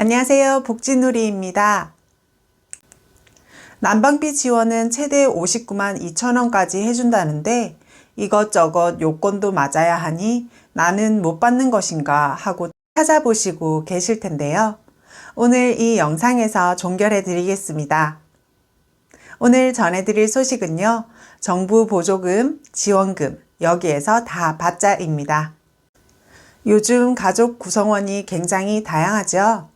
안녕하세요. 복지누리입니다. 난방비 지원은 최대 59만 2천원까지 해준다는데 이것저것 요건도 맞아야 하니 나는 못 받는 것인가 하고 찾아보시고 계실 텐데요. 오늘 이 영상에서 종결해 드리겠습니다. 오늘 전해드릴 소식은요. 정부 보조금, 지원금 여기에서 다 받자입니다. 요즘 가족 구성원이 굉장히 다양하죠.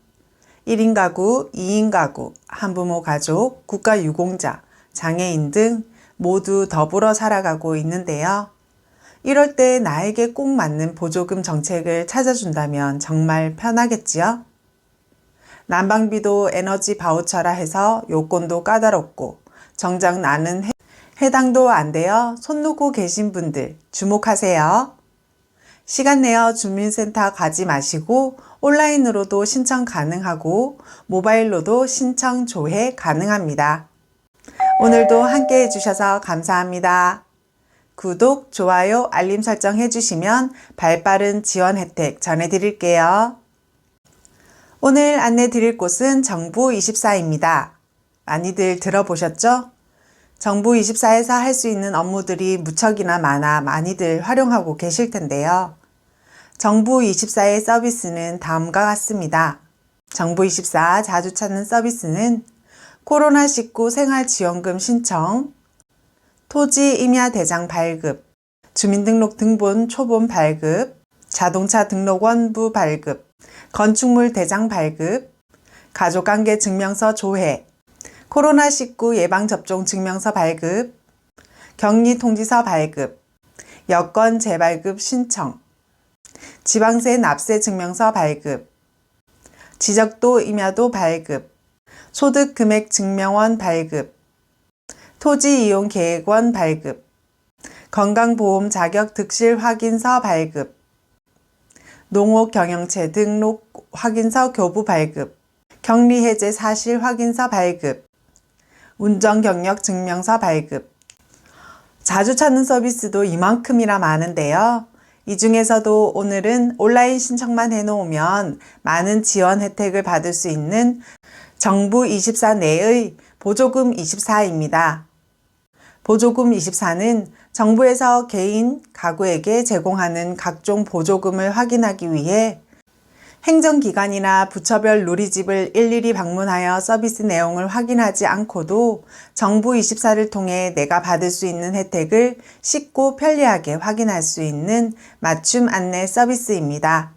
1인 가구, 2인 가구, 한부모 가족, 국가유공자, 장애인 등 모두 더불어 살아가고 있는데요. 이럴 때 나에게 꼭 맞는 보조금 정책을 찾아준다면 정말 편하겠지요? 난방비도 에너지 바우처라 해서 요건도 까다롭고 정작 나는 해당도 안 되어 손 놓고 계신 분들 주목하세요. 시간 내어 주민센터 가지 마시고 온라인으로도 신청 가능하고 모바일로도 신청 조회 가능합니다. 오늘도 함께 해주셔서 감사합니다. 구독, 좋아요, 알림 설정 해주시면 발빠른 지원 혜택 전해드릴게요. 오늘 안내 드릴 곳은 정부24입니다. 많이들 들어보셨죠? 정부24에서 할 수 있는 업무들이 무척이나 많아 많이들 활용하고 계실 텐데요. 정부24의 서비스는 다음과 같습니다. 정부24 자주 찾는 서비스는 코로나19 생활지원금 신청, 토지 임야 대장 발급, 주민등록 등본 초본 발급, 자동차 등록원부 발급, 건축물 대장 발급, 가족관계 증명서 조회, 코로나19 예방접종 증명서 발급, 격리 통지서 발급, 여권 재발급 신청, 지방세 납세 증명서 발급, 지적도 임야도 발급, 소득금액 증명원 발급, 토지 이용 계획원 발급, 건강보험 자격 득실 확인서 발급, 농업 경영체 등록 확인서 교부 발급, 격리 해제 사실 확인서 발급, 운전 경력 증명서 발급. 자주 찾는 서비스도 이만큼이나 많은데요. 이 중에서도 오늘은 온라인 신청만 해놓으면 많은 지원 혜택을 받을 수 있는 정부24 내의 보조금24입니다. 보조금24는 정부에서 개인, 가구에게 제공하는 각종 보조금을 확인하기 위해 행정기관이나 부처별 누리집을 일일이 방문하여 서비스 내용을 확인하지 않고도 정부24를 통해 내가 받을 수 있는 혜택을 쉽고 편리하게 확인할 수 있는 맞춤 안내 서비스입니다.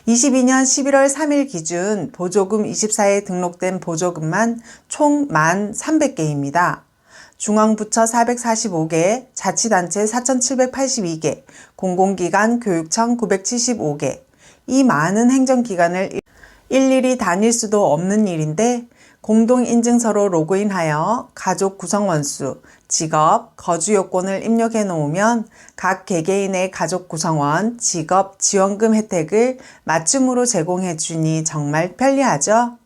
22년 11월 3일 기준 보조금24에 등록된 보조금만 총 1,300개입니다. 중앙부처 445개, 자치단체 4,782개, 공공기관 교육청 975개, 이 많은 행정기관을 일일이 다닐 수도 없는 일인데 공동인증서로 로그인하여 가족 구성원수, 직업, 거주요건을 입력해 놓으면 각 개개인의 가족 구성원, 직업, 지원금 혜택을 맞춤으로 제공해 주니 정말 편리하죠?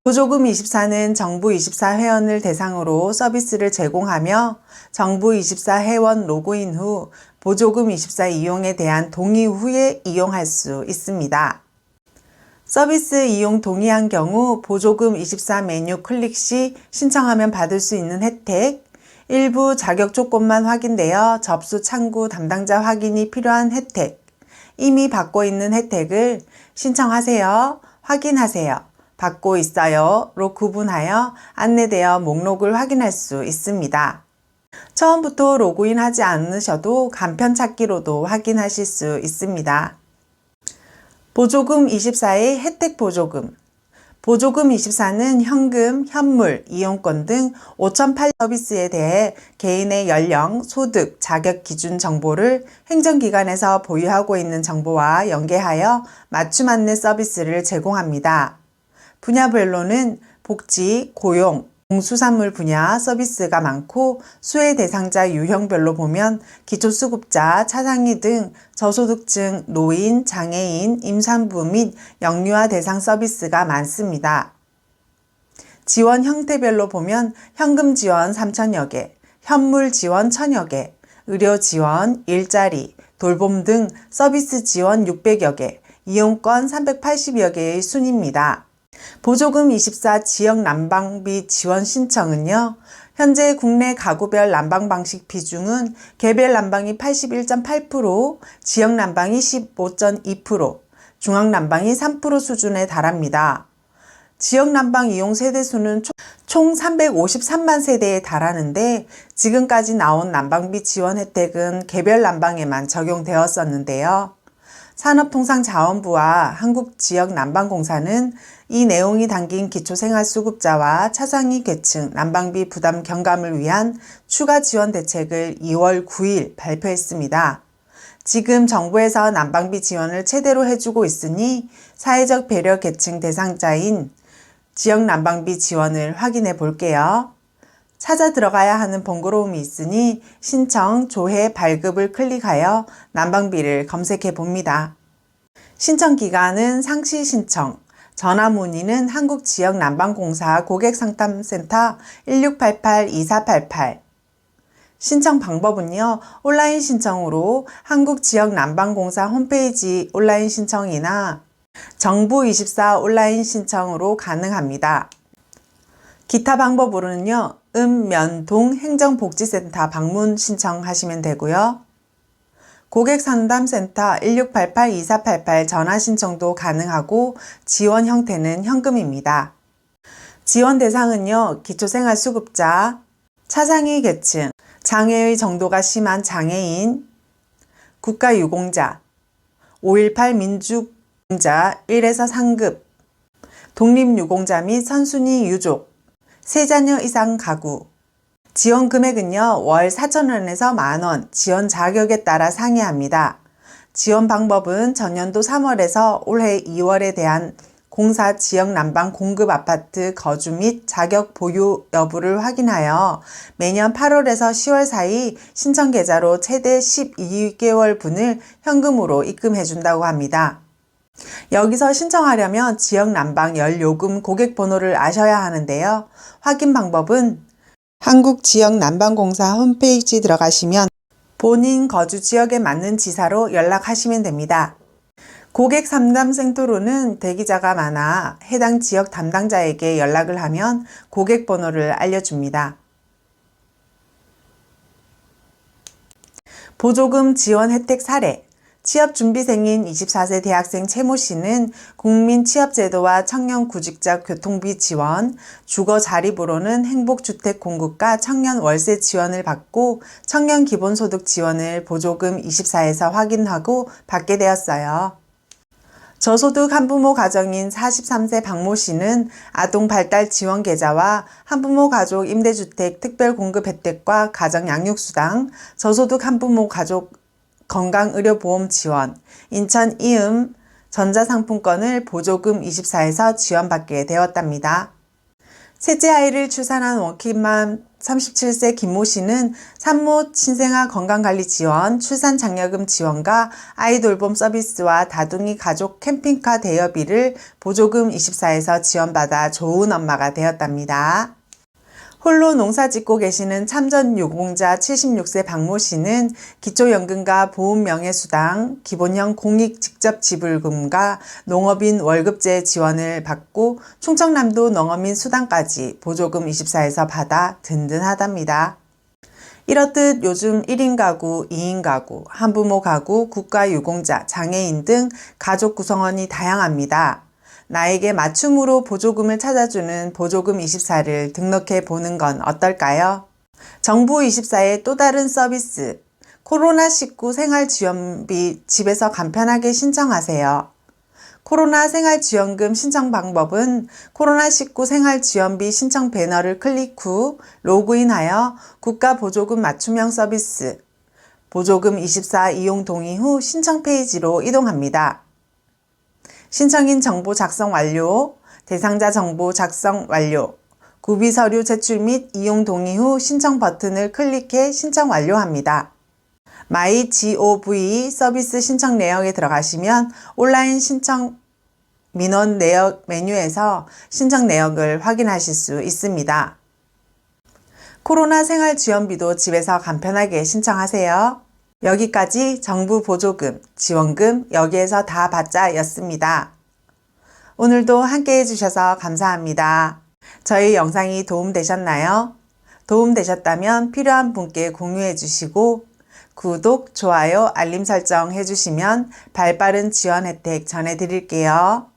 보조금24는 정부24 회원을 대상으로 서비스를 제공하며 정부24 회원 로그인 후 보조금24 이용에 대한 동의 후에 이용할 수 있습니다. 서비스 이용 동의한 경우 보조금24 메뉴 클릭 시 신청하면 받을 수 있는 혜택, 일부 자격 조건만 확인되어 접수 창구 담당자 확인이 필요한 혜택, 이미 받고 있는 혜택을 신청하세요, 확인하세요, 받고 있어요로 구분하여 안내되어 목록을 확인할 수 있습니다. 처음부터 로그인하지 않으셔도 간편 찾기로도 확인하실 수 있습니다. 보조금24의 혜택 보조금. 보조금24는 현금, 현물, 이용권 등 5,008 서비스에 대해 개인의 연령, 소득, 자격 기준 정보를 행정기관에서 보유하고 있는 정보와 연계하여 맞춤 안내 서비스를 제공합니다. 분야별로는 복지, 고용, 공수산물 분야 서비스가 많고 수혜 대상자 유형별로 보면 기초수급자, 차상위 등 저소득층, 노인, 장애인, 임산부 및 영유아 대상 서비스가 많습니다. 지원 형태별로 보면 현금 지원 3,000여 개, 현물 지원 1,000여 개, 의료 지원, 일자리, 돌봄 등 서비스 지원 600여 개, 이용권 380여 개의 순입니다. 보조금 24 지역 난방비 지원 신청은요. 현재 국내 가구별 난방 방식 비중은 개별 난방이 81.8%, 지역 난방이 15.2%, 중앙 난방이 3% 수준에 달합니다. 지역 난방 이용 세대수는 총 353만 세대에 달하는데 지금까지 나온 난방비 지원 혜택은 개별 난방에만 적용되었었는데요. 산업통상자원부와 한국지역난방공사는 이 내용이 담긴 기초생활수급자와 차상위 계층 난방비 부담 경감을 위한 추가 지원 대책을 2월 9일 발표했습니다. 지금 정부에서 난방비 지원을 최대로 해주고 있으니 사회적 배려 계층 대상자인 지역 난방비 지원을 확인해 볼게요. 찾아 들어가야 하는 번거로움이 있으니 신청, 조회, 발급을 클릭하여 난방비를 검색해 봅니다. 신청 기간은 상시 신청, 전화 문의는 한국지역난방공사 고객상담센터 1688-2488. 신청 방법은요, 온라인 신청으로 한국지역난방공사 홈페이지 온라인 신청이나 정부24 온라인 신청으로 가능합니다. 기타 방법으로는요, 읍면동 행정복지센터 방문 신청하시면 되고요. 고객상담센터 1688-2488 전화 신청도 가능하고 지원 형태는 현금입니다. 지원 대상은요, 기초생활수급자, 차상위 계층, 장애의 정도가 심한 장애인, 국가유공자, 5.18 민주공자 1에서 3급, 독립유공자 및 선순위 유족, 3자녀 이상 가구. 지원 금액은요, 월 4,000원에서 만원, 지원 자격에 따라 상이합니다. 지원 방법은 전년도 3월에서 올해 2월에 대한 공사 지역 난방 공급 아파트 거주 및 자격 보유 여부를 확인하여 매년 8월에서 10월 사이 신청 계좌로 최대 12개월분을 현금으로 입금해준다고 합니다. 여기서 신청하려면 지역 난방 열요금 고객 번호를 아셔야 하는데요. 확인 방법은 한국지역난방공사 홈페이지 들어가시면 본인 거주 지역에 맞는 지사로 연락하시면 됩니다. 고객 상담센터로는 대기자가 많아 해당 지역 담당자에게 연락을 하면 고객 번호를 알려줍니다. 보조금 지원 혜택 사례. 취업준비생인 24세 대학생 최모 씨는 국민취업제도와 청년구직자 교통비 지원, 주거 자립으로는 행복주택 공급과 청년 월세 지원을 받고 청년 기본소득 지원을 보조금 24에서 확인하고 받게 되었어요. 저소득 한부모 가정인 43세 박모 씨는 아동 발달 지원 계좌와 한부모 가족 임대주택 특별 공급 혜택과 가정 양육수당, 저소득 한부모 가족 건강의료보험 지원, 인천 이음 전자상품권을 보조금 24에서 지원받게 되었답니다. 셋째 아이를 출산한 워킹맘 37세 김모 씨는 산모 신생아 건강관리 지원, 출산 장려금 지원과 아이 돌봄 서비스와 다둥이 가족 캠핑카 대여비를 보조금 24에서 지원받아 좋은 엄마가 되었답니다. 홀로 농사 짓고 계시는 참전유공자 76세 박모 씨는 기초연금과 보험명예수당, 기본형 공익 직접 지불금과 농업인 월급제 지원을 받고 충청남도 농어민 수당까지 보조금 24에서 받아 든든하답니다. 이렇듯 요즘 1인 가구, 2인 가구, 한부모 가구, 국가유공자, 장애인 등 가족 구성원이 다양합니다. 나에게 맞춤으로 보조금을 찾아주는 보조금 24를 등록해 보는 건 어떨까요? 정부 24의 또 다른 서비스, 코로나19 생활지원비 집에서 간편하게 신청하세요. 코로나 생활지원금 신청 방법은 코로나19 생활지원비 신청 배너를 클릭 후 로그인하여 국가보조금 맞춤형 서비스, 보조금 24 이용 동의 후 신청 페이지로 이동합니다. 신청인 정보 작성 완료, 대상자 정보 작성 완료, 구비 서류 제출 및 이용 동의 후 신청 버튼을 클릭해 신청 완료합니다. 마이.gov 서비스 신청 내역에 들어가시면 온라인 신청 민원 내역 메뉴에서 신청 내역을 확인하실 수 있습니다. 코로나 생활지원비도 집에서 간편하게 신청하세요. 여기까지 정부 보조금, 지원금 여기에서 다 받자 였습니다. 오늘도 함께 해주셔서 감사합니다. 저희 영상이 도움되셨나요? 도움되셨다면 필요한 분께 공유해 주시고 구독, 좋아요, 알림 설정 해주시면 발빠른 지원 혜택 전해드릴게요.